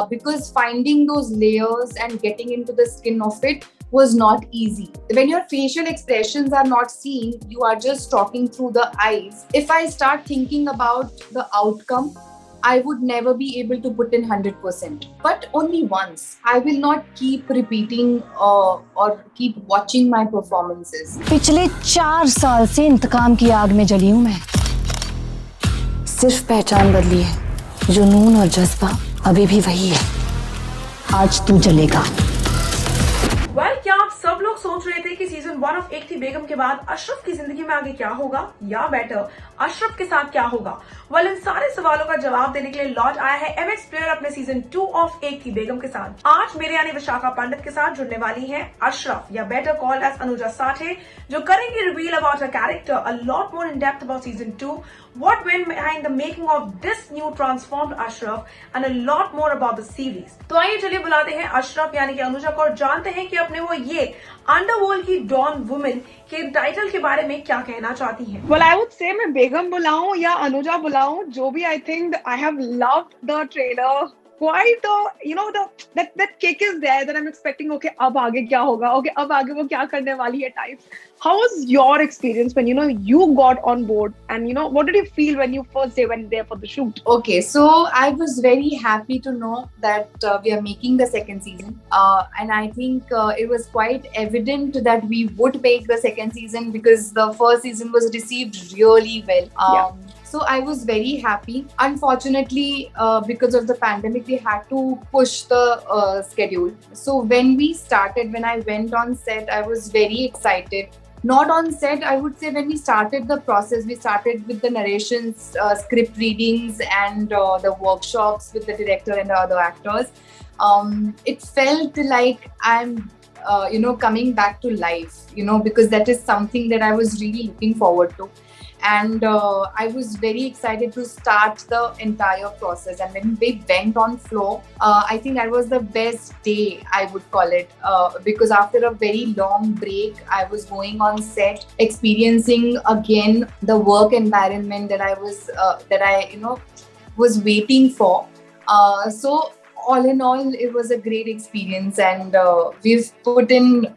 because finding those layers and getting into the skin of it was not easy. When your facial expressions are not seen, you are just talking through the eyes. If I start thinking about the outcome, I would never be able to put in 100%. But only once. I will not keep repeating or keep watching my performances. पिछले 4 साल से इंतकाम की आग में जली हूं मैं। सिर्फ पहचान बदली है, जुनून और जज्बा अभी भी वही है। आज तू जलेगा। क्या आप सब लोग सोच रहे थे कि सीजन 1 ऑफ एक थी बेगम के बाद अशरफ की जिंदगी में आगे क्या होगा, या बेटर अशरफ के साथ क्या होगा? इन सारे सवालों का जवाब देने के लिए लौट आया है एमएक्स प्लेयर अपने सीजन 2 ऑफ एक थी बेगम के साथ। आज मेरे यानी विशाखा पंडित के साथ जुड़ने वाली हैं अशरफ, या better called as Anuja Sathe, जो करेंगे reveal about a character a lot more in depth about season 2, what went behind the making of this new transformed Ashraf, and a lot more about the series. तो आइए चलिए बुलाते हैं अशरफ यानी कि अनुजा को और जानते हैं कि अपने वो ये अंडरवर्ल्ड की डॉन वुमेन के टाइटल के बारे में क्या कहना चाहती हैं। Well, I would say मैं बेगम बुलाऊं या अनुजा बुलाऊं, जो भी I think I have loved the trailer. Quite the that kick is there that I'm expecting. Okay, अब आगे क्या होगा? Okay, अब आगे वो क्या करने वाली है type. How was your experience when you got on board, and what did you feel when you first went there for the shoot? Okay, so I was very happy to know that we are making the second season, and I think it was quite evident that we would make the second season because the first season was received really well. So I was very happy. Unfortunately, because of the pandemic, we had to push the schedule. So when I went on set, I was very excited. Not on set, I would say when we started the process, we started with the narrations, script readings, and the workshops with the director and the other actors. It felt like I'm coming back to life, because that is something that I was really looking forward to. And I was very excited to start the entire process. And when we went on floor, I think that was the best day, I would call it, because after a very long break, I was going on set, experiencing again the work environment that I was waiting for. So all in all, it was a great experience, and we've put in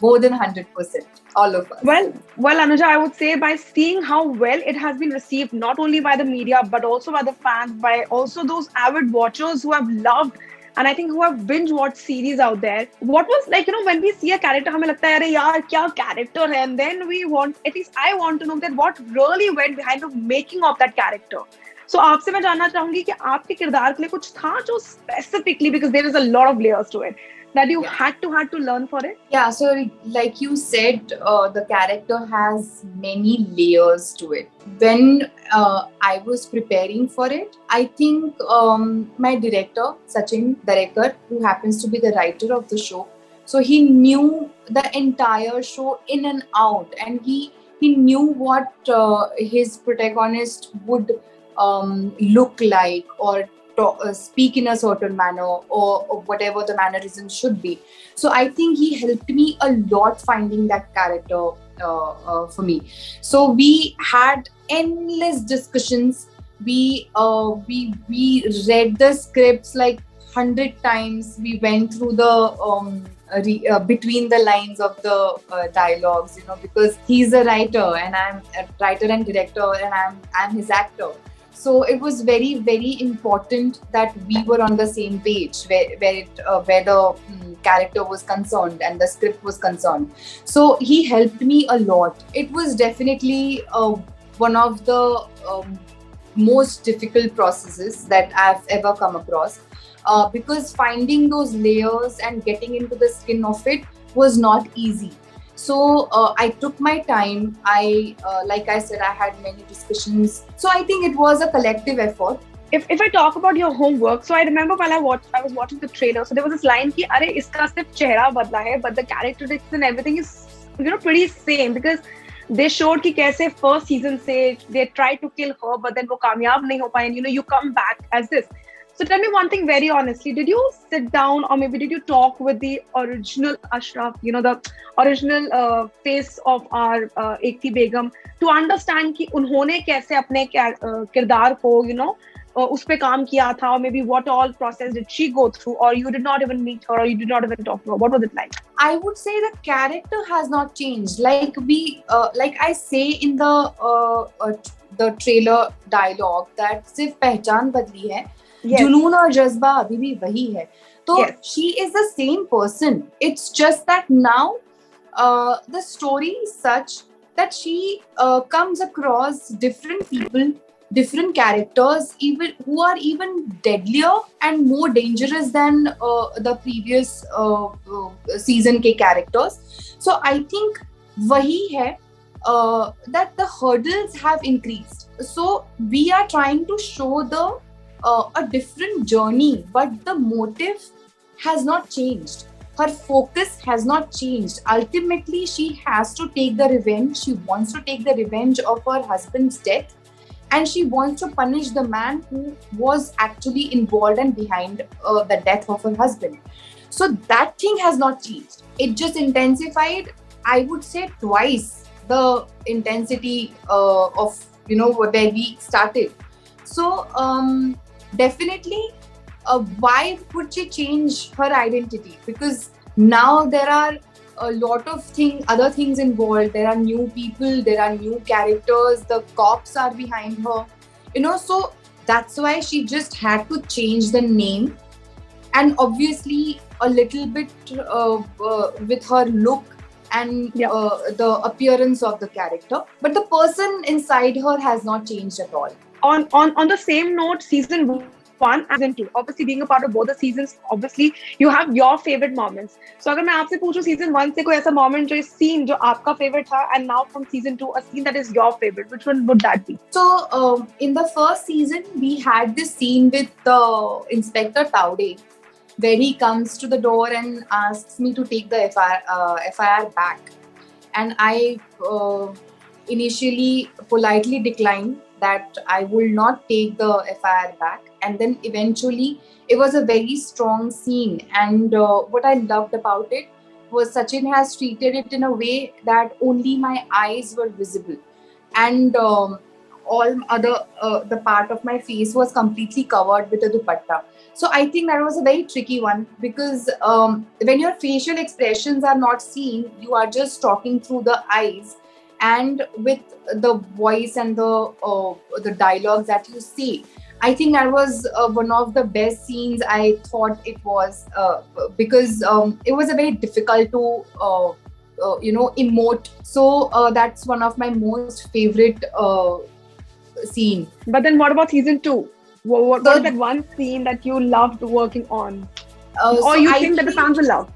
more than 100%. All of us. Well, Anuja, I would say by seeing how well it has been received, not only by the media, but also by the fans, by also those avid watchers who have loved, and I think who have binge watched series out there. What was like, when we see a character, हमें लगता है अरे यार क्या character है, and then we want, at least I want to know that what really went behind the making of that character. So आपसे मैं जानना चाहूंगी कि आपके किरदार के लिए कुछ था जो specifically, because there is a lot of layers to it, that you had to learn for it? Yeah, so like you said, the character has many layers to it. When I was preparing for it, I think my director, Sachin Darekar, who happens to be the writer of the show, so he knew the entire show in and out, and he knew what his protagonist would look like, or speak in a certain manner, or whatever the mannerism should be. So I think he helped me a lot finding that character for me. So we had endless discussions. We read the scripts like 100 times. We went through the between the lines of the dialogues, because he's a writer and I'm a writer and director, and I'm his actor. So it was very, very important that we were on the same page where the character was concerned and the script was concerned. So he helped me a lot. It was definitely one of the most difficult processes that I've ever come across, because finding those layers and getting into the skin of it was not easy. So I took my time. Like I said, I had many discussions. So I think it was a collective effort. If I talk about your homework, so I remember while I was watching the trailer, so there was this line कि अरे इसका सिर्फ चेहरा बदला है, but the characteristics and everything is pretty same, because they showed कि कैसे first season से they tried to kill her, but then वो कामयाब नहीं हो पाए, and you come back as this. So tell me one thing very honestly, did you sit down, or maybe did you talk with the original Ashraf, the original face of our Ek Thi Begum, to understand कि उन्होंने कैसे अपने किरदार को उस पे काम किया था, or maybe what all process did she go through, or you did not even meet her, or you did not even talk to her? What was it like? I would say the character has not changed. Like I say in the trailer dialogue that सिर्फ पहचान बदली है, जुनून और जज्बा अभी भी वही है. तो she is the same person. It's just that now the story is such that she comes across different people, different characters, even who are even deadlier and more dangerous than the previous season ke characters. So I think wahi hai that the hurdles have increased. So we are trying to show a different journey, but the motive has not changed. Her focus has not changed. Ultimately, she has to take the revenge. She wants to take the revenge of her husband's death. And she wants to punish the man who was actually involved and behind the death of her husband. So that thing has not changed. It just intensified, I would say, twice the intensity of, where we started. So definitely, why would she change her identity? Because now there are a lot of other things involved. There are new people, there are new characters, the cops are behind her, so that's why she just had to change the name, and obviously a little bit with her look and the appearance of the character, but the person inside her has not changed at all. On the same note, season 1 and season 2, obviously being a part of both the seasons, obviously you have your favorite moments. So अगर मैं आपसे पूछूं season 1 से कोई ऐसा moment जो scene जो आपका favorite था, and now from season 2 a scene that is your favorite, which one would that be? So in the first season we had this scene with Inspector Taude, where he comes to the door and asks me to take the FIR back, and I initially politely declined that I will not take the FIR back. And then eventually it was a very strong scene, and what I loved about it was Sachin has treated it in a way that only my eyes were visible, and all other the part of my face was completely covered with a dupatta. So I think that was a very tricky one, because when your facial expressions are not seen, you are just talking through the eyes and with the voice and the dialogues that you see. I think that was one of the best scenes. I thought it was because it was a very difficult to emote. So that's one of my most favorite scene. But then what about season 2? What was that one scene that you loved working on, or you think that the fans will love?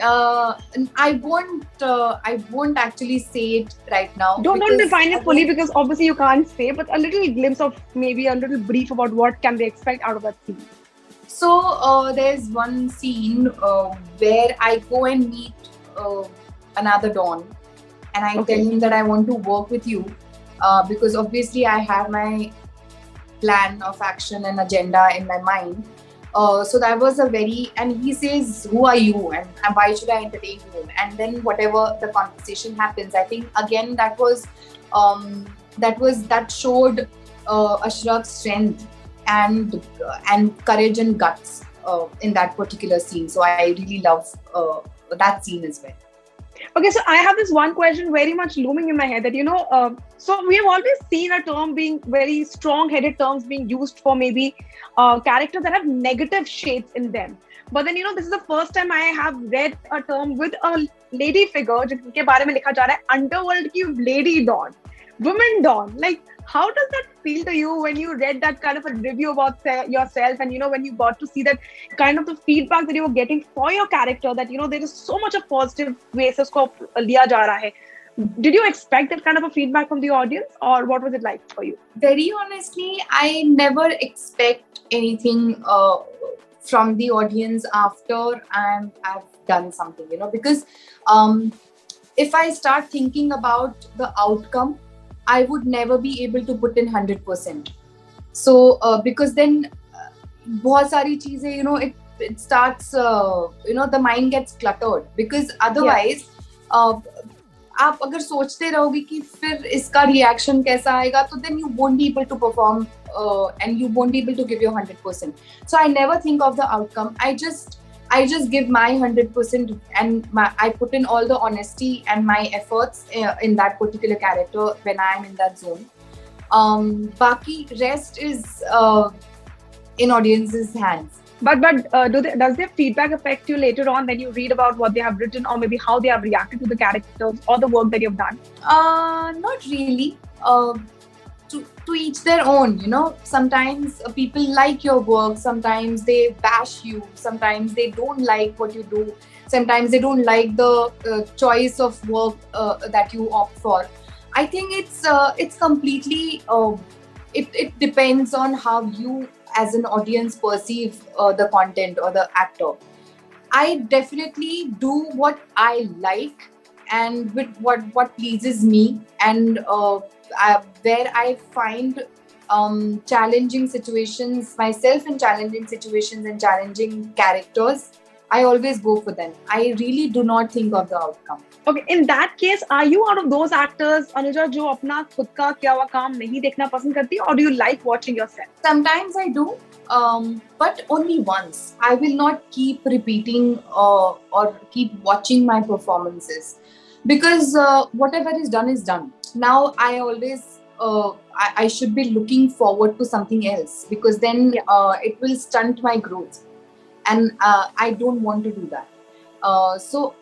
I won't actually say it right now. Don't define it fully, because obviously you can't say, but a little glimpse of, maybe a little brief about what can they expect out of that scene. So there's one scene where I go and meet another Don, and I tell him that I want to work with you because obviously I have my plan of action and agenda in my mind. So that was and he says, who are you and why should I entertain you? And then whatever the conversation happens, I think again that showed Ashraf's strength and courage and guts in that particular scene. So I really love that scene as well. Okay, so I have this one question very much looming in my head that, so we have always seen a term being very strong-headed terms being used for maybe characters that have negative shades in them. But then, this is the first time I have read a term with a lady figure, जिनके बारे में लिखा जा रहा है underworld की lady Dawn, woman Dawn. Like, how does that feel to you when you read that kind of a review about yourself, and when you got to see that kind of the feedback that you were getting for your character, that there is so much of positive ways usko liya ja raha hai. Did you expect that kind of a feedback from the audience, or what was it like for you? Very honestly, I never expect anything from the audience after I've done something, because if I start thinking about the outcome, I would never be able to put in 100%. So because then बहुत सारी चीजें, it starts, the mind gets cluttered, because otherwise आप अगर सोचते रहोगे कि फिर इसका रिएक्शन कैसा आएगा, तो then you won't be able to perform and you won't be able to give your 100%. So I never think of the outcome. I just give my 100%, and I put in all the honesty and my efforts in that particular character when I am in that zone. Baki rest is in audience's hands. But does their feedback affect you later on when you read about what they have written, or maybe how they have reacted to the characters or the work that you've done? Not really. To each their own, you know. Sometimes people like your work, sometimes they bash you, sometimes they don't like what you do, sometimes they don't like the choice of work that you opt for. I think it's completely it depends on how you as an audience perceive the content or the actor. I definitely do what I like and with what pleases me, and where I find challenging situations myself, in challenging situations and challenging characters, I always go for them. I really do not think of the outcome. Okay, in that case, are you out of those actors, Anuja, जो अपना खुद का किया हुआ काम नहीं देखना पसंद करती, or do you like watching yourself? Sometimes I do, but only once. I will not keep repeating or keep watching my performances, because whatever is done. Now I always I should be looking forward to something else, because then it will stunt my growth, and I don't want to do that. So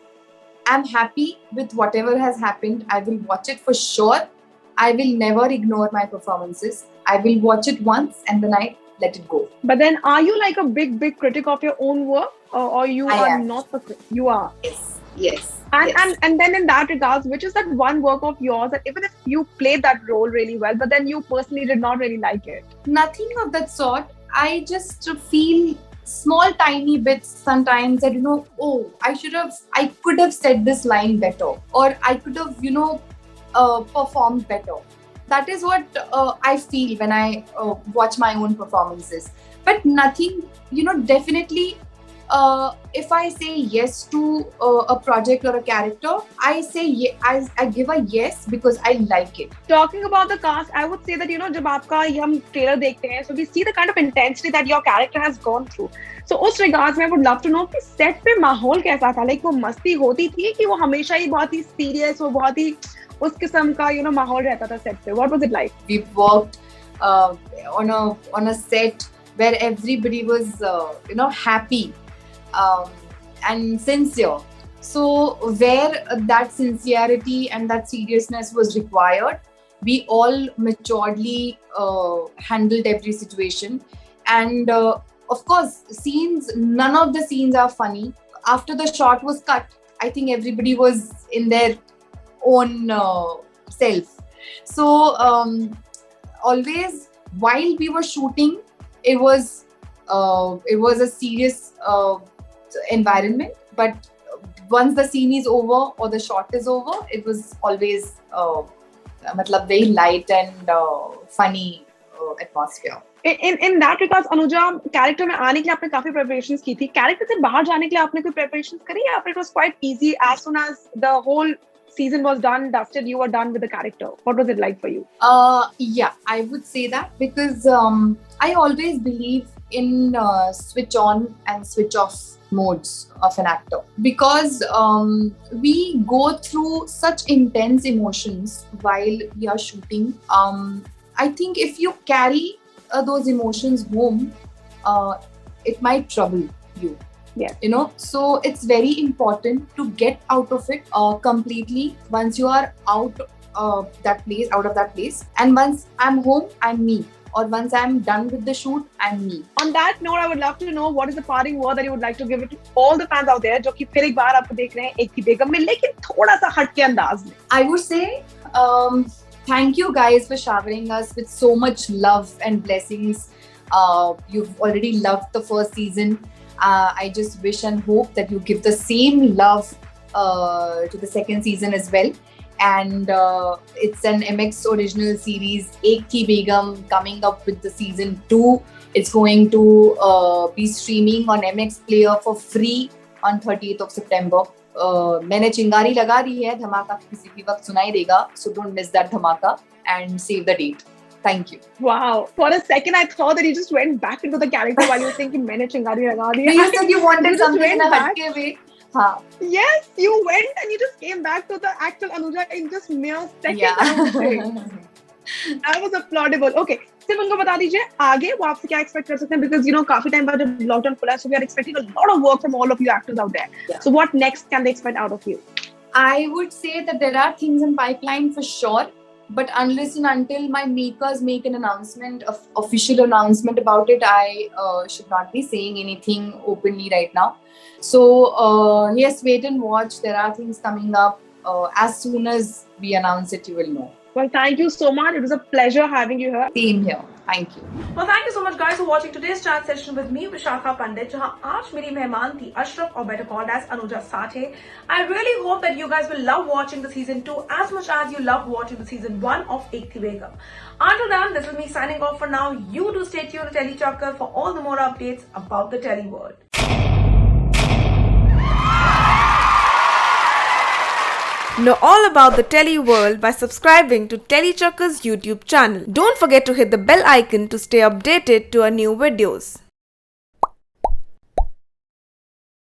I'm happy with whatever has happened. I will watch it for sure. I will never ignore my performances. I will watch it once and then I let it go. But then, are you like a big critic of your own work, or you I are am. not the critic? You are. Yes. And then in that regards, which is that one work of yours that even if you played that role really well, but then you personally did not really like it? Nothing of that sort. I just feel small tiny bits sometimes that, you know, oh, I could have said this line better, or I could have, you know, performed better. That is what I feel when I watch my own performances. But nothing, you know, definitely if I say yes to a project or a character, I say I give a yes because I like it. Talking about the cast, I would say that, you know, जब आपका ये हम trailer देखते हैं, so we see the kind of intensity that your character has gone through. So उस regards में I would love to know कि set पे माहौल कैसा था? Like वो मस्ती होती थी कि वो हमेशा ही बहुत ही serious, वो बहुत ही उस किस्म का, you know, माहौल रहता था set पे? What was it like? We worked on a set where everybody was you know, happy. And sincere. So where that sincerity and that seriousness was required, we all maturely handled every situation. And of course, none of the scenes are funny. After the shot was cut, I think everybody was in their own self. So always while we were shooting, it was a serious environment, but once the scene is over or the shot is over, it was always very light and funny atmosphere. In that regards, Anuja, character में आने के लिए आपने काफी preparations की थी. Character से बाहर जाने के लिए आपने कोई preparations करी या फिर it was quite easy as soon as the whole season was done, dusted, you were done with the character? What was it like for you? Yeah, I would say that because I always believe in switch on and switch off modes of an actor, because we go through such intense emotions while we are shooting. I think if you carry those emotions home, it might trouble you. Yeah. You know, so it's very important to get out of it completely once you are out of that place. And once I'm home, I'm me. Or once I'm done with the shoot, I'm me. On that note, I would love to know what is the parting word that you would like to give it to all the fans out there जो कि फिर एक बार आपको देख रहे हैं एक थी बेगम में, लेकिन थोड़ा सा हटके अंदाज में. I would say thank you guys for showering us with so much love and blessings. You've already loved the first season. I just wish and hope that you give the same love to the second season as well. And it's an MX original series, Ek Thi Begum, coming up with the season 2. It's going to be streaming on MX Player for free on 30th of September. मैंने चिंगारी लगा दी है, धमाका किसी भी वक्त सुनाई देगा. So don't miss that dhamaka and save the date. Thank you. Wow. For a second, I thought that you just went back into the character while you were thinking, "मैंने चिंगारी लगा दी." No, you said you wanted Then just something in went a back. hatke way. हाँ. Yes, you went and you just came back to the actual Anuja in just mere seconds. I would say. That was applaudable. Okay, सिर्फ उनको बता दीजिए आगे वो आपसे क्या expect कर सकते हैं, because you know काफी टाइम बाद जब लॉकडाउन खुला है, so we are expecting a lot of work from all of you actors out there. Yeah. So what next can they expect out of you? I would say that there are things in pipeline for sure, but unless and until my makers make an announcement, official announcement about it, I should not be saying anything openly right now. So yes, wait and watch. There are things coming up. As soon as we announce it, you will know. Well, thank you so much. It was a pleasure having you here. Same here. Thank you. Well, thank you so much guys for watching today's chat session with me, Vishakha Pandit, जहां आज मेरी मेहमान थी अशरफ और better called as Anuja Sathe. I really hope that you guys will love watching the season 2 as much as you loved watching the season 1 of Ek Thi Begum. Until then, this is me signing off for now. You do stay tuned to TeleChakkar for all the more updates about the Tele world. Know all about the Tele world by subscribing to TeleChakkar's YouTube channel. Don't forget to hit the bell icon to stay updated to our new videos.